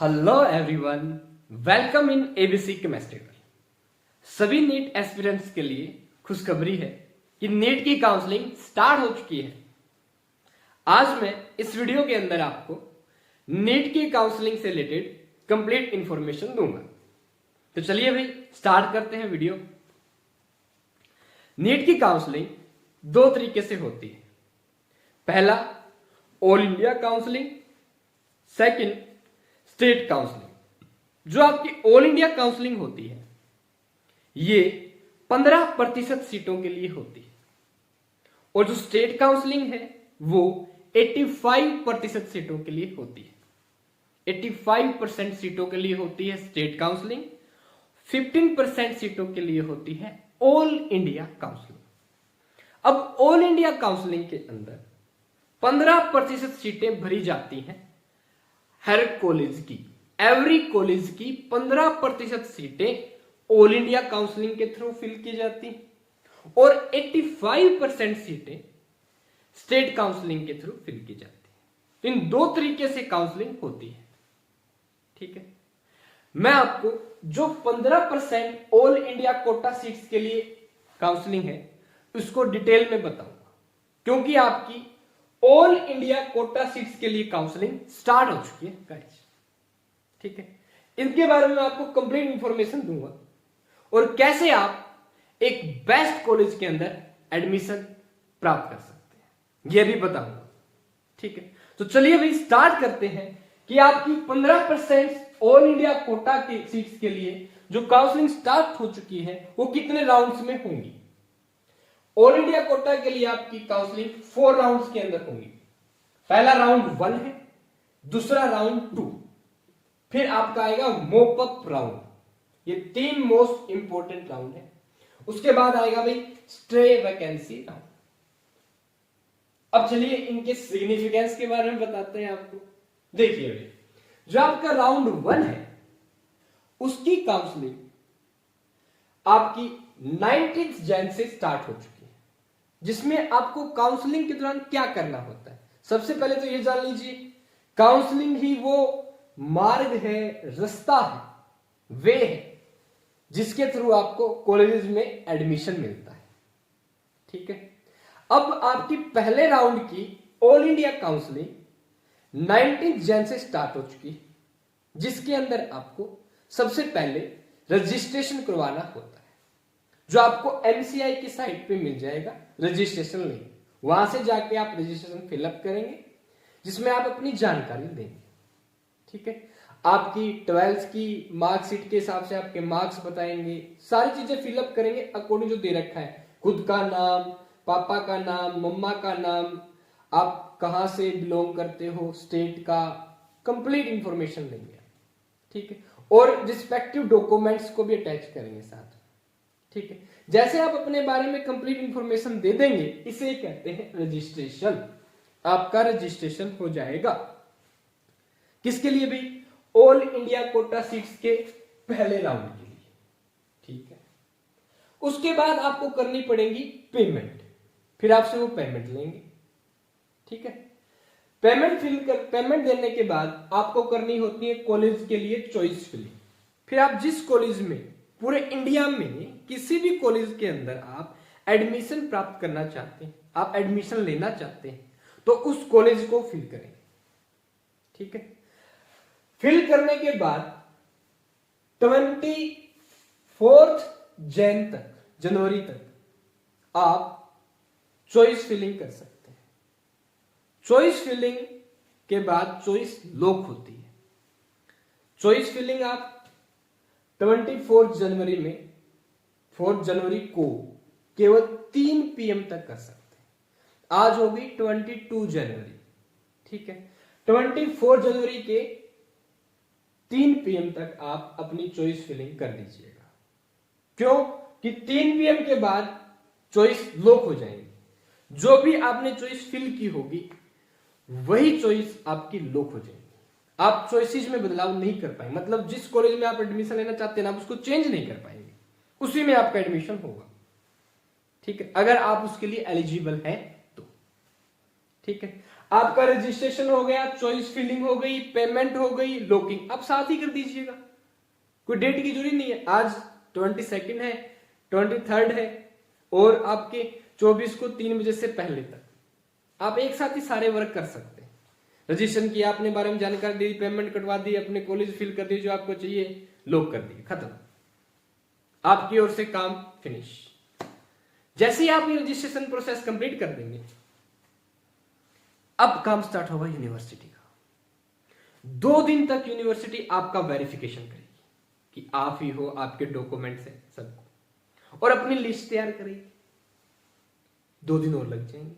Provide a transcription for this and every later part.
Hello everyone, welcome in ABC chemistry. सभी NEET aspirants के लिए खुशखबरी है कि नीट की काउंसलिंग स्टार्ट हो चुकी है। आज मैं इस वीडियो के अंदर आपको नीट की काउंसलिंग से रिलेटेड कंप्लीट इंफॉर्मेशन दूंगा। तो चलिए भाई स्टार्ट करते हैं वीडियो। नीट की काउंसलिंग दो तरीके से होती है। पहला all India counselling, second state counselling. जो आपकी ऑल इंडिया काउंसलिंग होती है ये 15% सीटों के लिए होती है और जो स्टेट काउंसलिंग है वो 85% सीटों के लिए होती है। 85% सीटों के लिए होती है स्टेट काउंसलिंग, 15% सीटों के लिए होती है ऑल इंडिया काउंसलिंग। अब ऑल इंडिया काउंसलिंग के अंदर 15% सीटें भरी जाती हैं हर कॉलेज की। एवरी कॉलेज की 15% सीटें ऑल इंडिया काउंसलिंग के थ्रू फिल की जाती हैं और 85% सीटें स्टेट काउंसलिंग के थ्रू फिल की जाती हैं। तो इन दो तरीके से काउंसलिंग होती है। ठीक है, मैं आपको जो 15% ऑल इंडिया कोटा सीट्स के लिए काउंसलिंग है उसको डिटेल में बताऊंगा, क्योंकि आपकी ऑल इंडिया कोटा सीट्स के लिए काउंसलिंग स्टार्ट हो चुकी है गाइस। ठीक है, इनके बारे में आपको कंप्लीट इंफॉर्मेशन दूंगा और कैसे आप एक बेस्ट कॉलेज के अंदर एडमिशन प्राप्त कर सकते हैं यह भी बताऊंगा। ठीक है, तो चलिए भाई स्टार्ट करते हैं कि आपकी 15% ऑल इंडिया कोटा के सीट्स के लिए जो काउंसलिंग स्टार्ट हो चुकी है वो कितने राउंड्स में होंगी। ऑल इंडिया कोटा के लिए आपकी काउंसलिंग 4 राउंड्स के अंदर होंगी। पहला राउंड 1 है, दूसरा राउंड 2, फिर आपका आएगा मोप अप राउंड। ये 3 मोस्ट इंपॉर्टेंट राउंड है। उसके बाद आएगा भाई स्ट्रे वैकेंसी राउंड। अब चलिए इनके सिग्निफिकेंस के बारे में बताते हैं आपको। देखिए भाई, जो आपका राउंड 1 है उसकी काउंसलिंग आपकी 19 जन से स्टार्ट हो चुकी है, जिसमें आपको काउंसलिंग के दौरान क्या करना होता है। सबसे पहले तो ये जान लीजिए, काउंसलिंग ही वो मार्ग है, रास्ता है, वे है जिसके थ्रू आपको कॉलेजेस में एडमिशन मिलता है। ठीक है, अब आपकी पहले राउंड की ऑल इंडिया काउंसलिंग 19 जन से स्टार्ट हो चुकी है, जिसके अंदर आपको सबसे पहले रजिस्ट्रेशन करवाना होता है, जो आपको एमसीआई की साइट पे मिल जाएगा रजिस्ट्रेशन लिंक। वहां से जाके आप रजिस्ट्रेशन फिलअप करेंगे, जिसमें आप अपनी जानकारी देंगे। ठीक है, आपकी 12th की मार्कशीट के हिसाब से आपके मार्क्स बताएंगे, सारी चीजें फिलअप करेंगे अकॉर्डिंग जो दे रखा है। खुद का नाम, पापा का नाम, मम्मा का नाम, आप कहां से बिलोंग करते हो, स्टेट का कंप्लीट इंफॉर्मेशन देंगे। ठीक है, और रिस्पेक्टिव डॉक्यूमेंट्स को भी अटैच करेंगे साथ। ठीक है, जैसे आप अपने बारे में कंप्लीट इंफॉर्मेशन दे देंगे, इसे कहते हैं रजिस्ट्रेशन। आपका रजिस्ट्रेशन हो जाएगा किसके लिए भी? ऑल इंडिया कोटा सीट्स के पहले राउंड के लिए। ठीक है, उसके बाद आपको करनी पड़ेगी पेमेंट, फिर आपसे वो पेमेंट लेंगे। ठीक है, पेमेंट देने के बाद आपको करनी होती है कॉलेज के लिए चॉइस फिलिंग। फिर आप जिस कॉलेज में, पूरे इंडिया में किसी भी कॉलेज के अंदर आप एडमिशन प्राप्त करना चाहते हैं, आप एडमिशन लेना चाहते हैं, तो उस कॉलेज को फिल करेंगे। ठीक है, फिल करने के बाद 24 जनवरी तक आप चॉइस फिलिंग कर सकते हैं। चॉइस फिलिंग के बाद चॉइस लॉक होती है। चॉइस फिलिंग आप 24 जनवरी में, 4 जनवरी को केवल 3 PM तक कर सकते हैं। आज होगी 22 जनवरी। ठीक है, 24 जनवरी के 3 PM तक आप अपनी चॉइस फिलिंग कर दीजिएगा। क्यों कि 3 PM के बाद चॉइस लॉक हो जाएगी। जो भी आपने चॉइस फिल की होगी वही चॉइस आपकी लॉक हो जाएगी। आप चॉइसेस में बदलाव नहीं कर पाएंगे, मतलब जिस कॉलेज में आप एडमिशन लेना चाहते हैं ना, आप उसको चेंज नहीं कर पाएंगे, उसी में आपका एडमिशन होगा। ठीक है, अगर आप उसके लिए एलिजिबल हैं तो। ठीक है, आपका रजिस्ट्रेशन हो गया, चॉइस फिलिंग हो गई, पेमेंट हो गई, लॉकिंग आप साथ ही कर दीजिएगा, कोई डेट की जरूरत नहीं है। आज 22 है, 23 है और आपके 24 को 3 बजे से पहले तक आप एक साथ ही सारे वर्क कर सकते हैं। रजिस्ट्रेशन किया, अपने बारे में जानकारी दी, पेमेंट कटवा दी, अपने कॉलेज फिल कर दी जो आपको चाहिए, लॉक कर दिए, खत्म, आपकी ओर से काम फिनिश। जैसे ही आप ये रजिस्ट्रेशन प्रोसेस कंप्लीट कर देंगे, अब काम स्टार्ट होगा यूनिवर्सिटी का। 2 दिन तक यूनिवर्सिटी आपका वेरिफिकेशन करेगी कि आप ही हो, आपके डॉक्यूमेंट्स हैं सबको, और अपनी लिस्ट तैयार करेगी। 2 दिन और लग जाएंगे।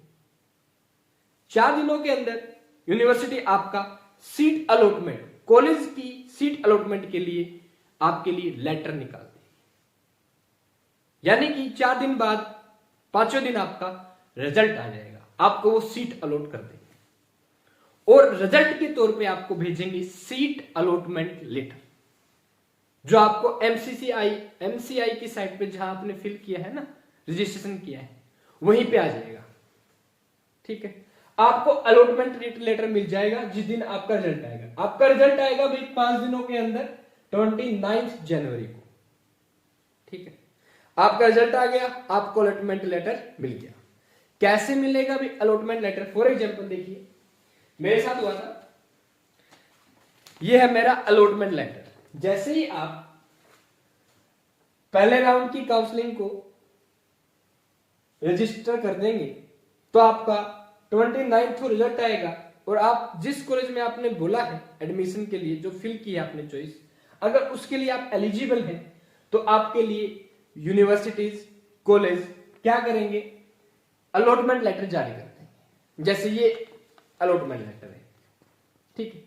4 दिनों के अंदर यूनिवर्सिटी आपका सीट अलॉटमेंट, कॉलेज की सीट अलॉटमेंट के लिए आपके लिए लेटर निकाल देगी। यानी कि 4 दिन बाद 5वें दिन आपका रिजल्ट आ जाएगा, आपको वो सीट अलॉट कर देंगे और रिजल्ट के तौर पे आपको भेजेंगे सीट अलॉटमेंट लेटर, जो आपको एमसीआई की साइट पे जहां आपने फिल किया है ना, रजिस्ट्रेशन किया है, वहीं पे आ जाएगा। ठीक है, आपको अलॉटमेंट लेटर मिल जाएगा जिस दिन आपका रिजल्ट आएगा। आपका रिजल्ट आएगा भाई 5 दिनों के अंदर, 29 जनवरी को। ठीक है, आपका रिजल्ट आ गया, आपको अलॉटमेंट लेटर मिल गया। कैसे मिलेगा भाई अलॉटमेंट लेटर? फॉर एग्जांपल देखिए, मेरे साथ हुआ था, यह है मेरा अलॉटमेंट लेटर। जैसे ही आप पहले राउंड की काउंसलिंग को रजिस्टर कर देंगे तो आपका 29 को रिजल्ट आएगा और आप जिस कॉलेज में आपने बोला है एडमिशन के लिए, जो फिल किया आपने चॉइस, अगर उसके लिए आप एलिजिबल हैं तो आपके लिए यूनिवर्सिटीज, कॉलेज क्या करेंगे, अलॉटमेंट लेटर जारी करते हैं। जैसे ये अलॉटमेंट लेटर है, ठीक है,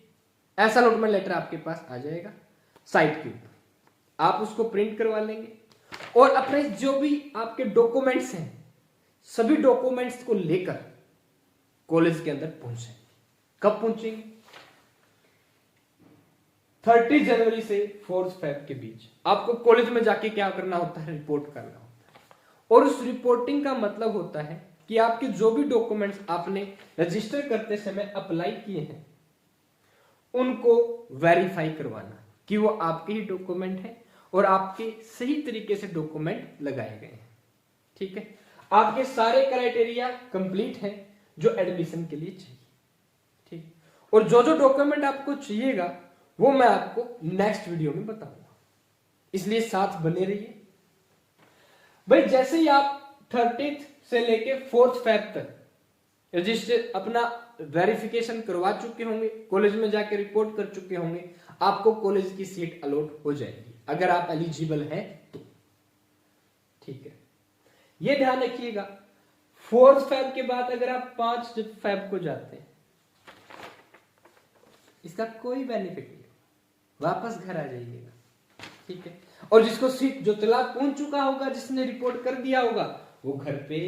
ऐसा अलॉटमेंट लेटर आपके पास आ जाएगा साइट के ऊपर, आप उसको प्रिंट करवा लेंगे और अपने जो भी आपके डॉक्यूमेंट्स हैं, सभी डॉक्यूमेंट्स को लेकर कॉलेज के अंदर पहुंचेंगे। कब पहुंचेंगे? 30 जनवरी से 4 फेब के बीच आपको कॉलेज में जाके क्या करना होता है, रिपोर्ट करना होता है। और उस रिपोर्टिंग का मतलब होता है कि आपके जो भी डॉक्यूमेंट्स आपने रजिस्टर करते समय अप्लाई किए हैं उनको वेरीफाई करवाना कि वो आपके ही डॉक्यूमेंट हैं और आपके सही तरीके से डॉक्यूमेंट लगाए गए हैं। ठीक है, आपके सारे क्राइटेरिया कंप्लीट हैं जो एडमिशन के लिए चाहिए। ठीक, और जो जो डॉक्यूमेंट आपको चाहिएगा वो मैं आपको नेक्स्ट वीडियो में बताऊंगा, इसलिए साथ बने रहिए भाई। जैसे ही आप 30 से लेके 4 फेब तक रजिस्टर अपना वेरिफिकेशन करवा चुके होंगे, कॉलेज में जाके रिपोर्ट कर चुके होंगे, आपको कॉलेज की सीट अलॉट हो जाएगी अगर आप एलिजिबल हैं तो। ठीक है, ये ध्यान रखिएगा। 4 फेब के बाद अगर आप 5 फेब को जाते हैं, इसका कोई बेनिफिट नहीं, वापस घर आ जाइएगा। ठीक है, और जिसको सीट जो तलाक पहुंच चुका होगा, जिसने रिपोर्ट कर दिया होगा, वो घर पे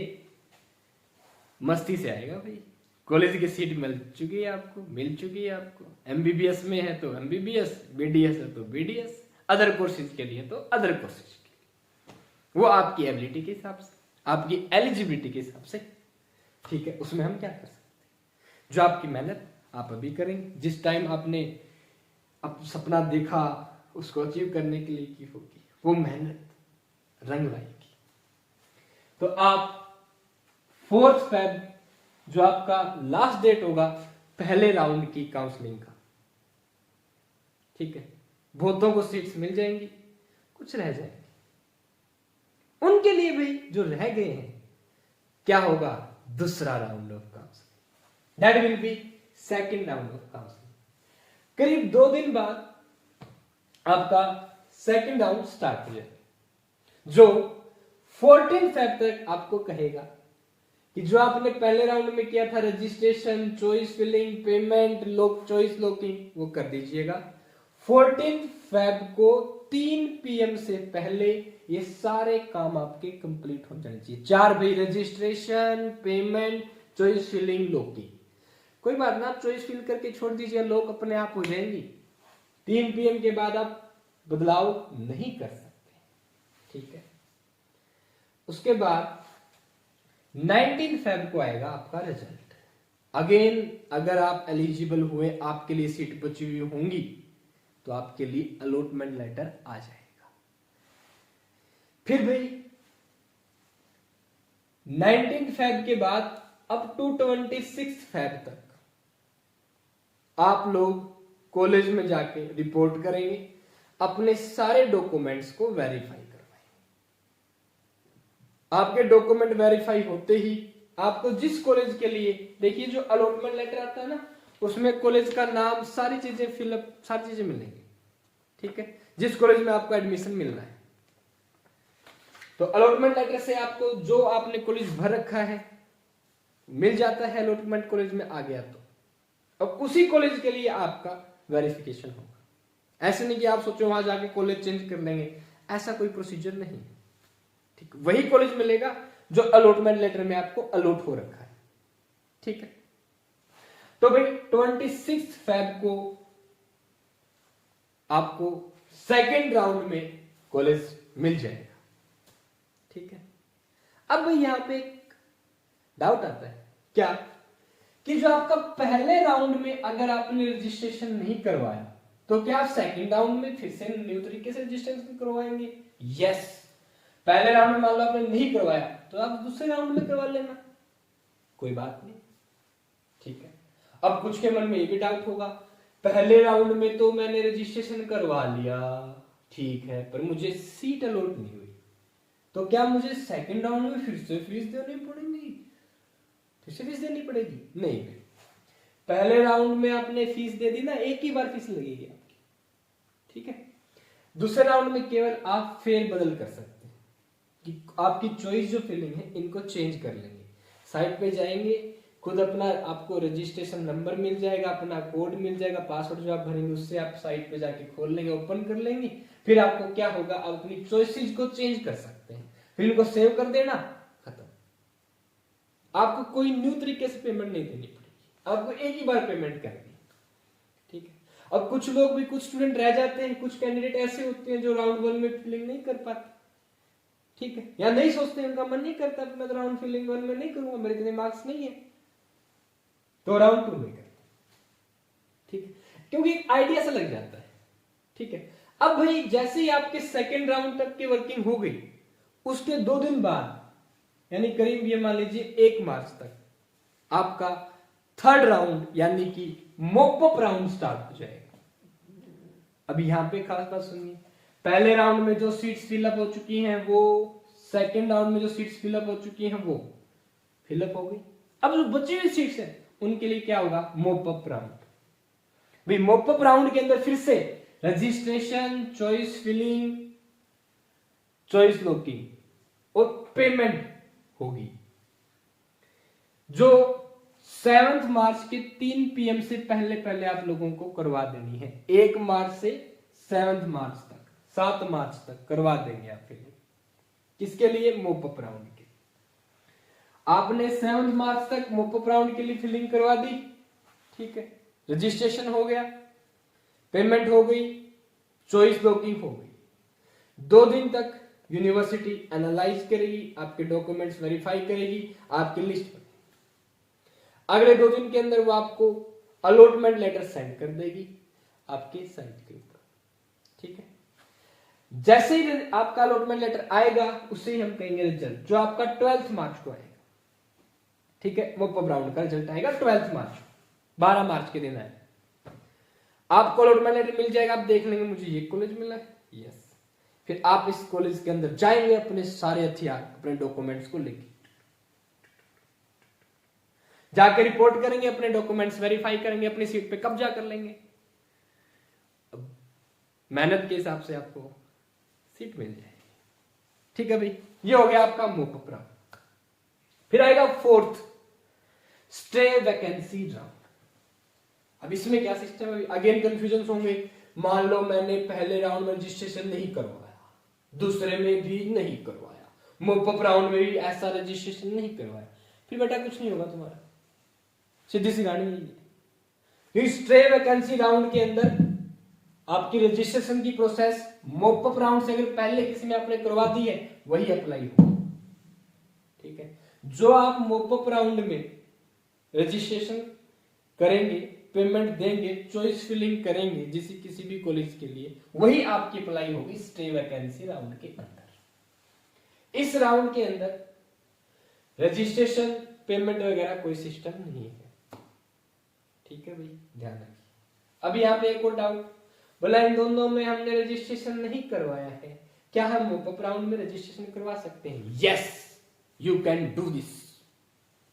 मस्ती से आएगा भाई, कॉलेज की सीट मिल चुकी है आपको, मिल चुकी है आपको। एमबीबीएस में है तो एमबीबीएस, बीडीएस है तो बीडीएस, अदर कोर्सेज के लिए तो अदर कोर्सेज के लिए, वो आपकी एबिलिटी के हिसाब से, आपकी एलिजिबिलिटी के हिसाब से। ठीक है, उसमें हम क्या कर सकते हैं, जो आपकी मेहनत आप अभी करेंगे, जिस टाइम आपने अब सपना देखा उसको अचीव करने के लिए की होगी, वो मेहनत रंग लाएगी। तो आप 4 फेब जो आपका लास्ट डेट होगा पहले राउंड की काउंसलिंग का, ठीक है, बहुतों को सीट्स मिल जाएंगी, कुछ रह जाएंगे। उनके लिए भी जो रह गए हैं क्या होगा, दूसरा round of counselling, that will be second round of counselling. करीब 2 दिन बाद आपका सेकंड राउंड स्टार्ट हो जाएगा, जो 14 फेब तक आपको कहेगा कि जो आपने पहले राउंड में किया था, registration, choice filling, payment, choice locking, वो कर दीजिएगा। 14 फेब को 3 PM से पहले ये सारे काम आपके कंप्लीट हो जाने चाहिए। 4 भाई, registration, payment, choice filling, locking. कोई बात ना, आप चॉइस फिल करके छोड़ दीजिए, लॉक अपने आप हो जाएंगी। 3 PM के बाद आप बदलाव नहीं कर सकते। ठीक है, उसके बाद 19 फेब को आएगा आपका रिजल्ट। अगेन अगर आप एलिजिबल हुए, आपके लिए सीट बची हुई होंगी, तो आपके लिए अलॉटमेंट लेटर आ जाएगा। फिर भाई 19 फेब के बाद अप टू 26 फेब तक आप लोग कॉलेज में जाके रिपोर्ट करेंगे, अपने सारे डॉक्यूमेंट्स को वेरीफाई करवाएंगे। आपके डॉक्यूमेंट वेरीफाई होते ही आपको जिस कॉलेज के लिए, देखिए जो अलॉटमेंट लेटर आता है ना, उसमें कॉलेज का नाम, सारी चीजें फिलअप, सारी चीजें मिलेंगी, ठीक है, जिस कॉलेज में आपको एडमिशन मिलना है। तो अलॉटमेंट लेटर से आपको जो आपने कॉलेज भर रखा है मिल जाता है, अलॉटमेंट कॉलेज में आ गया तो अब उसी कॉलेज के लिए आपका वेरिफिकेशन होगा। ऐसे नहीं कि आप सोचो वहां जाके कॉलेज चेंज कर लेंगे, ऐसा कोई प्रोसीजर नहीं है, ठीक, वही कॉलेज मिलेगा जो अलॉटमेंट लेटर में आपको अलॉट हो रखा है, ठीक है। तो भाई 26 फेब को आपको सेकेंड राउंड में कॉलेज मिल जाएगा, ठीक है। अब भाई यहां पे एक डाउट आता है, क्या कि जो आपका पहले राउंड में अगर आपने रजिस्ट्रेशन नहीं करवाया तो क्या आप सेकंड राउंड में फिर से न्यू तरीके से रजिस्ट्रेशन करवाएंगे? यस, पहले राउंड में मान लो आपने नहीं करवाया तो आप दूसरे राउंड में करवा लेना, कोई बात नहीं, ठीक है। अब कुछ के मन में ये भी डाउट होगा, पहले राउंड में तो मैंने रजिस्ट्रेशन करवा लिया, ठीक है, पर मुझे सीट अलॉट नहीं हुई, तो क्या मुझे सेकंड राउंड में फिर से फीस देनी पड़ेगी? फिर से फीस देनी पड़ेगी? नहीं, पहले राउंड में आपने फीस दे दी ना, एक ही बार फीस लगेगी आपकी, ठीक है। दूसरे राउंड में केवल आप फेर बदल कर सकते हैं कि आपकी चॉइस जो फिलिंग है इनको चेंज कर लेंगे, साइट पे जाएंगे, खुद अपना आपको रजिस्ट्रेशन नंबर मिल जाएगा, अपना कोड मिल जाएगा, पासवर्ड जो आप भरेंगे उससे आप साइट पे जाके खोल लेंगे, ओपन कर लेंगे, फिर आपको क्या होगा, आप अपनी चॉइसेस को चेंज कर सकते हैं, फिर इनको सेव कर देना, खत्म। आपको कोई न्यू तरीके से पेमेंट नहीं देनी पड़ेगी, आपको एक ही बार पेमेंट करनी, ठीक है। अब कुछ लोग भी, कुछ स्टूडेंट रह जाते हैं, कुछ कैंडिडेट ऐसे होते हैं जो राउंड 1 में फिलिंग नहीं कर पाते, ठीक है, या नहीं सोचते, उनका मन नहीं करता मैं तो राउंड फिलिंग 1 में नहीं करूंगा, मेरे इतने मार्क्स नहीं है, तो राउंड 2 में करते, ठीक है, क्योंकि एक आइडिया सा लग जाता है, ठीक है। अब भाई जैसे ही आपके सेकेंड राउंड तक की वर्किंग हो गई, उसके 2 दिन बाद यानी करीब ये मान लीजिए 1 मार्च तक आपका थर्ड राउंड यानी कि मॉकअप राउंड स्टार्ट हो जाएगा। अब यहां पे खास बात सुनिए, पहले राउंड में जो सीट्स फिलअप हो चुकी हैं वो सेकेंड राउंड में जो सीट्स फिलअप हो चुकी हैं वो फिलअप हो गई। अब जो बची हुई सीट्स हैं उनके लिए क्या होगा, मॉकअप राउंड। भाई मॉकअप राउंड के अंदर फिर से registration, choice filling, choice locking और पेमेंट होगी, जो 7 मार्च के 3 PM से पहले पहले आप लोगों को करवा देनी है। 1 मार्च से 7 मार्च तक, 7 मार्च तक करवा देंगे आप फिलिंग। किसके लिए, मॉकअप राउंड के। आपने 7 मार्च तक मॉकअप राउंड के लिए फिलिंग करवा दी, ठीक है, रजिस्ट्रेशन हो गया, पेमेंट हो गई, चॉइस लॉकिंग हो गई। 2 दिन तक यूनिवर्सिटी एनालाइज करेगी, आपके डॉक्यूमेंट्स वेरीफाई करेगी, आपकी लिस्ट बनेगी। अगले 2 दिन के अंदर वो आपको अलॉटमेंट लेटर सेंड कर देगी आपके साइट के ऊपर, ठीक है। जैसे ही आपका अलॉटमेंट लेटर आएगा उससे ही हम कहेंगे रिजल्ट, जो आपका 12 मार्च को आएगा, ठीक है। मॉकअप राउंड का रिजल्ट आएगा 12 मार्च, 12 मार्च के दिन आएगा। आपको अलॉटमेंट लेटर मिल जाएगा, आप देख लेंगे मुझे ये कॉलेज मिला है, यस, फिर आप इस कॉलेज के अंदर जाएंगे अपने सारे हथियार, अपने डॉक्यूमेंट्स को लेके जाके रिपोर्ट करेंगे, अपने डॉक्यूमेंट्स वेरीफाई करेंगे, अपनी सीट पे कब्जा कर लेंगे। अब मेहनत के हिसाब से आपको सीट मिल जाएगी, ठीक है भाई। ये हो गया आपका मॉकअप राउंड। फिर आएगा 4th स्टे वैकेंसी राउंड। अब इसमें क्या सिस्टम है, अगेन कंफ्यूजन होंगे। मान लो मैंने पहले राउंड में रजिस्ट्रेशन नहीं करवाया, दूसरे में भी नहीं करवाया, मॉकअप राउंड में भी ऐसा रजिस्ट्रेशन नहीं करवाया, फिर बेटा कुछ नहीं होगा तुम्हारा, सीधी सी गाड़ी है। स्टे वैकेंसी राउंड के अंदर आपकी रजिस्ट्रेशन की प्रोसेस मॉकअप राउंड से अगर पहले किसी में आपने करवा दी है वही अप्लाई होगा, ठीक है। जो आप मॉकअप राउंड में रजिस्ट्रेशन करेंगे, पेमेंट देंगे, चॉइस फिलिंग करेंगे जिस किसी भी कॉलेज के लिए, वही आपकी अप्लाई होगी स्टे वैकेंसी राउंड के अंदर। इस राउंड के अंदर रजिस्ट्रेशन, पेमेंट वगैरह कोई सिस्टम नहीं है। ठीक है भाई, ध्यान रखिए। अभी यहाँ पे एक और डाउट, बोला इन दोनों में हमने रजिस्ट्रेशन नहीं करवाया है, क्या हम मोपअप राउंड में रजिस्ट्रेशन करवा सकते हैं? Yes, you can do this.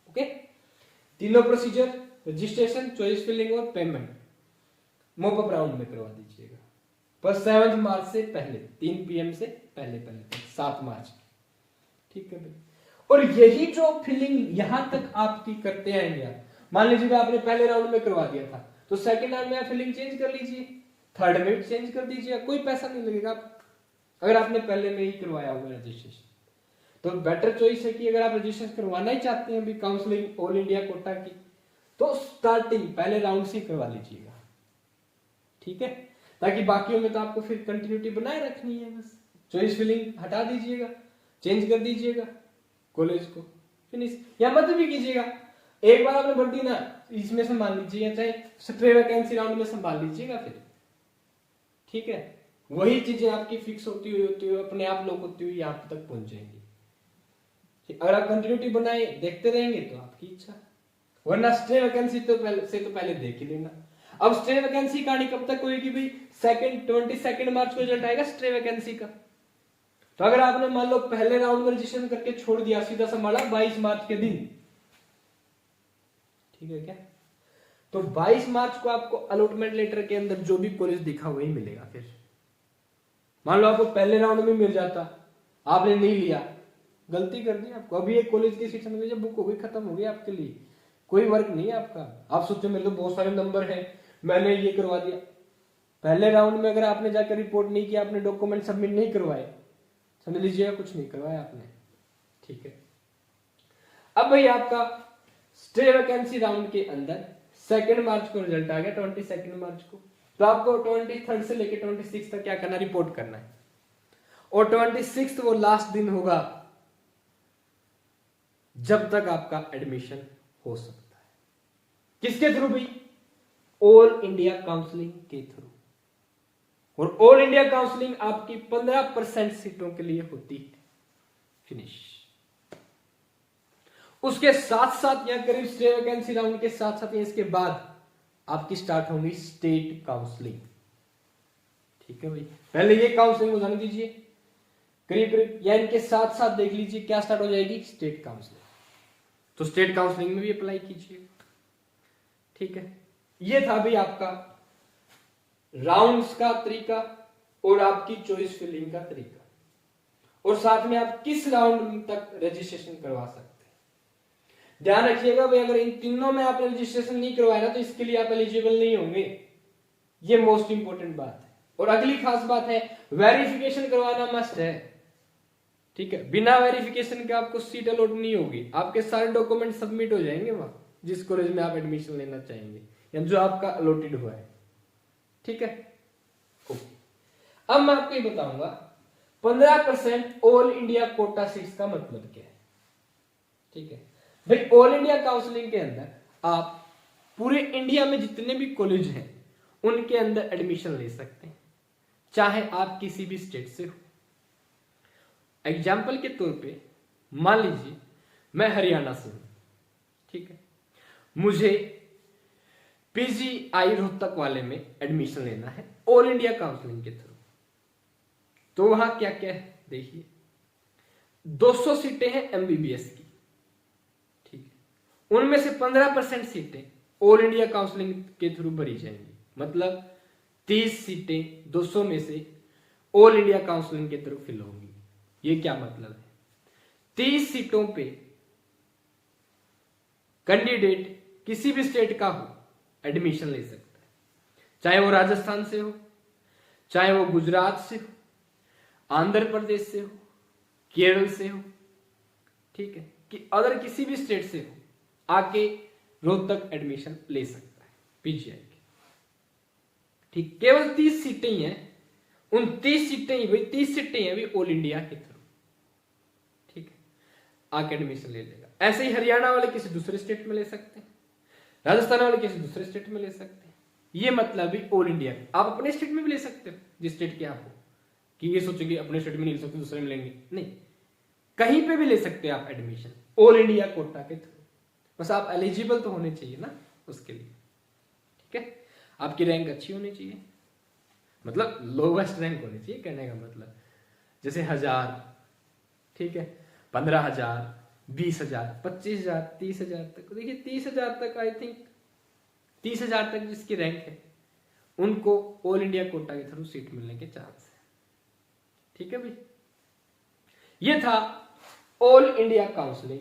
Okay, तीनों प्रोसीजर रजिस्ट्रेशन, चॉइस फिलिंग और पेमेंट मोपअप राउंड में करवा दीजिएगा, पर 7 मार्च से पहले, 3 PM से पहले 7 मार्च। ठीक है भाई, और यही जो फिलिंग यहां तक आपकी करते आएंगे आप, मान लीजिए आपने पहले राउंड में करवा दिया था, तो सेकंड राउंड में आप फिलिंग चेंज कर लीजिए, थर्ड में भी चेंज कर दीजिए, कोई पैसा नहीं लगेगा अगर आपने पहले में ही करवाया होगा रजिस्ट्रेशन। तो बेटर चॉइस है कि अगर आप रजिस्ट्रेशन करवाना ही चाहते हैं अभी काउंसलिंग ऑल इंडिया कोटा की, तो स्टार्टिंग पहले राउंड से करवा लीजिएगा। ठीक है, ताकि बाकियों में तो आपको फिर कंटिन्यूटी बनाए रखनी है, बस चॉइस फिलिंग हटा दीजिएगा, चेंज कर दीजिएगा कॉलेज को, फिनिश। या मत भी कीजिएगा, एक बार आपने भर दी ना, इसमें संभाल लीजिएगा, चाहे स्टे वैकेंसी राउंड में संभाल लीजिएगा फिर। ठीक है, वही चीजें आपकी फिक्स होती हुई अपने आप लोग होती हुई आप तक पहुंच जाएंगी। अगर आप कंटिन्यूटी बनाए देखते रहेंगे तो आपकी इच्छा, वरना स्टे वैकेंसी तो पहले देख ही लेना। अब स्टे वैकेंसी कहानी कब तक होगी भाई? 22 मार्च को रिजल्ट आएगा स्टे वैकेंसी का। तो अगर आपने मान लो पहले राउंड में रजिस्ट्रेशन करके छोड़ दिया, सीधा संभाला 22 मार्च के दिन, ठीक है क्या, तो 22 मार्च को आपको अलॉटमेंट लेटर के अंदर जो भी कॉलेज दिखा वही मिलेगा। फिर मान लो आपको पहले राउंड में मिल जाता, आपने नहीं लिया, गलती कर दी आपको, अभी एक कॉलेज की सीट में बुक हो गई, खत्म हो गई, आपके लिए कोई वर्क नहीं है आपका। आप सोचो मेरे तो बहुत सारे नंबर हैं, मैंने ये करवा दिया, पहले राउंड में अगर आपने जाकर रिपोर्ट नहीं किया, आपने डॉक्यूमेंट सबमिट नहीं करवाए, समझ लीजिएगा कुछ नहीं करवाया आपने। ठीक है, अब भाई आपका स्टे वैकेंसी राउंड के अंदर 2 मार्च को रिजल्ट आ गया, 22 मार्च को, तो आपको 23 से लेकर 26 तक क्या करना, रिपोर्ट करना है। और 26 वो लास्ट दिन होगा जब तक आपका एडमिशन हो सकता है। किसके थ्रू भी? ऑल इंडिया काउंसलिंग के थ्रू। और ऑल इंडिया काउंसलिंग आपकी 15% सीटों के लिए होती है। फिनिश। उसके साथ साथ या करीब स्टे वैकेंसी राउंड के साथ साथ इसके बाद आपकी स्टार्ट होगी स्टेट काउंसलिंग। ठीक है भाई, पहले ये काउंसलिंग हो जाने दीजिए करीब करीब, या इनके साथ साथ देख लीजिए क्या स्टार्ट हो जाएगी, स्टेट काउंसलिंग। तो स्टेट काउंसलिंग में भी अप्लाई कीजिए। ठीक है, ये था भाई आपका राउंड्स का तरीका और आपकी चॉइस फिलिंग का तरीका, और साथ में आप किस राउंड तक रजिस्ट्रेशन करवा सकते हैं। ध्यान रखिएगा भाई, अगर इन तीनों में आपने रजिस्ट्रेशन नहीं करवाया ना, तो इसके लिए आप एलिजिबल नहीं होंगे, ये मोस्ट इंपोर्टेंट बात है। और अगली खास बात है, वेरिफिकेशन करवाना मस्ट है। ठीक है, बिना वेरिफिकेशन के आपको सीट अलॉट नहीं होगी, आपके सारे डॉक्यूमेंट सबमिट हो जाएंगे वहां जिस कॉलेज में आप एडमिशन लेना चाहेंगे या जो आपका अलॉटेड हुआ है। ठीक है, ओके। अब मैं आपको ये बताऊंगा 15% ऑल इंडिया कोटा सीट्स का मतलब क्या है। ठीक है भाई, ऑल इंडिया काउंसलिंग के अंदर आप पूरे इंडिया में जितने भी कॉलेज हैं उनके अंदर एडमिशन ले सकते हैं, चाहे आप किसी भी स्टेट से हो। एग्जाम्पल के तौर पे मान लीजिए मैं हरियाणा से हूं, ठीक है, मुझे PGI रोहतक वाले में एडमिशन लेना है ऑल इंडिया काउंसलिंग के थ्रू। तो वहां क्या क्या है देखिए, 200 सीटें हैं MBBS की। ठीक है, उनमें से 15% सीटें ऑल इंडिया काउंसलिंग के थ्रू भरी जाएंगी, मतलब 30 सीटें 200 में से ऑल इंडिया काउंसलिंग के थ्रू फिल होंगी। ये क्या मतलब है, 30 सीटों पे कैंडिडेट किसी भी स्टेट का हो एडमिशन ले सकता है, चाहे वो राजस्थान से हो, चाहे वो गुजरात से हो, आंध्र प्रदेश से हो, केरल से हो, ठीक है, कि अगर किसी भी स्टेट से हो आके रोहतक एडमिशन ले सकता है PGI के। ठीक, केवल 30 सीटें ही हैं, उन 30 सीटें ही, 30 सीटें हैं भी ऑल इंडिया के थ्रू। ठीक है, आके एडमिशन ले लेगा। ऐसे ही हरियाणा वाले किसी दूसरे स्टेट में ले सकते हैं, राजस्थान वाले किसी दूसरे स्टेट में ले सकते हैं। ये मतलब भी ऑल इंडिया। आप अपने स्टेट में भी ले सकते हो जिस स्टेट के आप हो, कि ये सोचेंगे अपने स्टेट में नहीं ले सकते दूसरे में लेंगे, नहीं, कहीं पे भी ले सकते हैं आप एडमिशन ऑल इंडिया कोटा के थ्रू। बस आप एलिजिबल तो होने चाहिए ना उसके लिए, ठीक है। आपकी रैंक अच्छी होनी चाहिए, मतलब लोवेस्ट रैंक होनी चाहिए, कहने का मतलब जैसे 1000, ठीक है, 15,000, 20,000, 25,000, 30,000 तक। देखिए 30,000 तक, आई थिंक 30,000 तक जिसकी रैंक है उनको ऑल इंडिया कोटा के थ्रू सीट मिलने के चांस है, ठीक है भाई। ये था ऑल इंडिया काउंसलिंग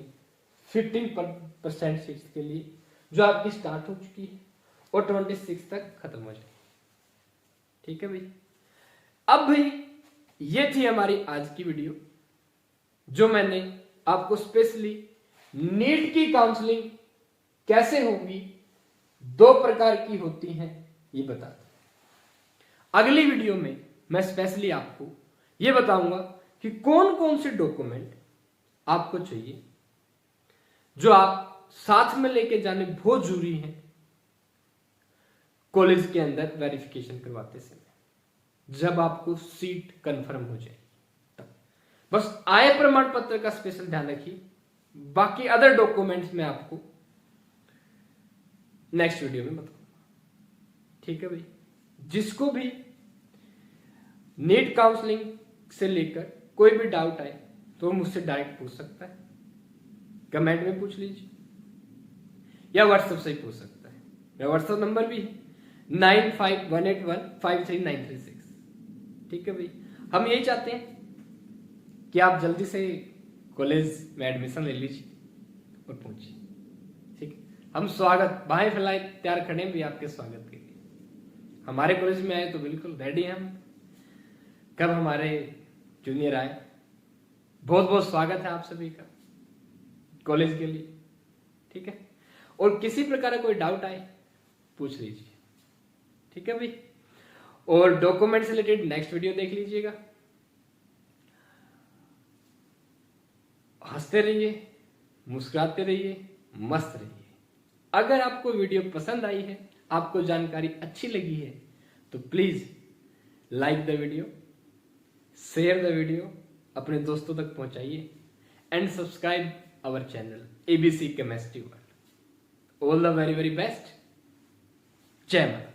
15% सीट्स के लिए, जो आपकी स्टार्ट हो चुकी है और 26 तक खत्म हो जाएगी, ठीक है भाई। अब भाई ये थी हमारी आज की वीडियो, जो मैंने आपको स्पेशली नीट की काउंसलिंग कैसे होगी, 2 प्रकार की होती हैं, ये बता दूं। अगली वीडियो में मैं स्पेशली आपको ये बताऊंगा कि कौन कौन से डॉक्यूमेंट आपको चाहिए, जो आप साथ में लेके जाने बहुत जरूरी हैं कॉलेज के अंदर वेरिफिकेशन करवाते समय, जब आपको सीट कंफर्म हो जाए तब। बस आय प्रमाण पत्र का स्पेशल ध्यान रखिए, बाकी अदर डॉक्यूमेंट्स में आपको नेक्स्ट वीडियो में बताऊंगा, ठीक है भाई। जिसको भी नीट काउंसलिंग से लेकर कोई भी डाउट आए तो मुझसे डायरेक्ट पूछ सकता है, कमेंट में पूछ लीजिए या व्हाट्सएप से ही पूछ सकता है। मेरा व्हाट्सएप नंबर भी है 9518153936, ठीक है भाई। हम यही चाहते हैं कि आप जल्दी से कॉलेज में एडमिशन ले लीजिए और पहुंचिए, ठीक है। हम स्वागत बाहें फैलाए तैयार खड़े हैं भी आपके स्वागत के लिए। हमारे कॉलेज में आए तो बिल्कुल रेडी हैं हम, कब हमारे जूनियर आए। बहुत बहुत स्वागत है आप सभी का कॉलेज के लिए, ठीक है। और किसी प्रकार का कोई डाउट आए पूछ लीजिए, ठीक है भाई। और डॉक्यूमेंट से रिलेटेड नेक्स्ट वीडियो देख लीजिएगा। हंसते रहिए, मुस्कुराते रहिए, मस्त रहिए। अगर आपको वीडियो पसंद आई है, आपको जानकारी अच्छी लगी है, तो please like the video, share the video, अपने दोस्तों तक पहुंचाइए and subscribe our channel ABC chemistry world. All the very very best. जय माता।